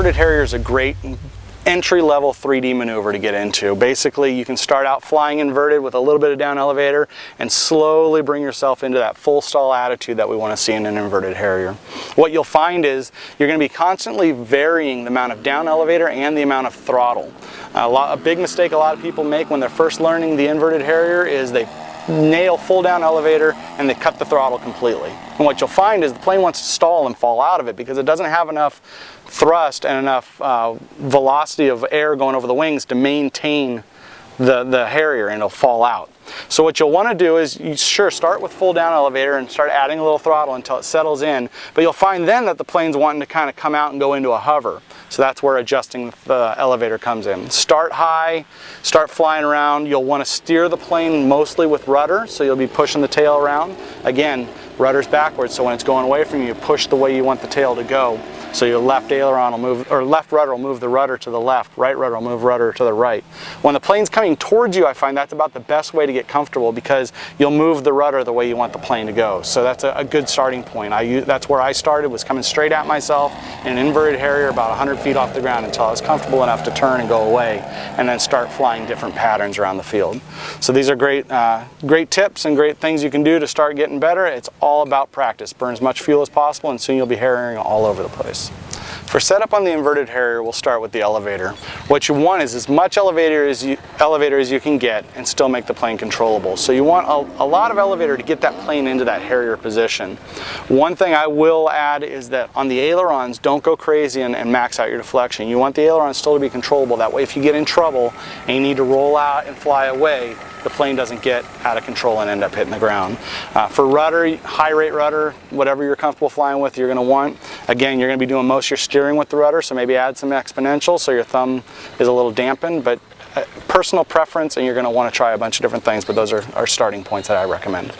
inverted Harrier is a great entry-level 3D maneuver to get into. Basically, you can start out flying inverted with a little bit of down elevator and slowly bring yourself into that full stall attitude that we want to see in an inverted Harrier. What you'll find is you're going to be constantly varying the amount of down elevator and the amount of throttle. A big mistake a lot of people make when they're first learning the inverted Harrier is they nail full down elevator and they cut the throttle completely. And what you'll find is the plane wants to stall and fall out of it because it doesn't have enough thrust and enough velocity of air going over the wings to maintain the Harrier, and it'll fall out. So what you'll want to do is you start with full down elevator and start adding a little throttle until it settles in, but you'll find then that the plane's wanting to kind of come out and go into a hover. So that's where adjusting the elevator comes in. Start high, start flying around. You'll want to steer the plane mostly with rudder, so you'll be pushing the tail around. Again, rudder's backwards, so when it's going away from you, you push the way you want the tail to go. So your left aileron will move, or left rudder will move the rudder to the left, right rudder will move rudder to the right. When the plane's coming towards you, I find that's about the best way to get comfortable because you'll move the rudder the way you want the plane to go. So that's a good starting point. That's where I started, was coming straight at myself in an inverted Harrier about 100 feet off the ground until I was comfortable enough to turn and go away and then start flying different patterns around the field. So these are great tips and great things you can do to start getting better. It's all about practice. Burn as much fuel as possible and soon you'll be Harriering all over the place. For setup on the inverted Harrier, we'll start with the elevator. What you want is as much elevator as you can get and still make the plane controllable. So you want a lot of elevator to get that plane into that Harrier position. One thing I will add is that on the ailerons, don't go crazy and max out your deflection. You want the ailerons still to be controllable. That way if you get in trouble and you need to roll out and fly away, the plane doesn't get out of control and end up hitting the ground. For rudder, high rate rudder, whatever you're comfortable flying with, you're going to want. Again, you're going to be doing most of your steering with the rudder, so maybe add some exponential so your thumb is a little dampened, but personal preference, and you're going to want to try a bunch of different things, but those are starting points that I recommend.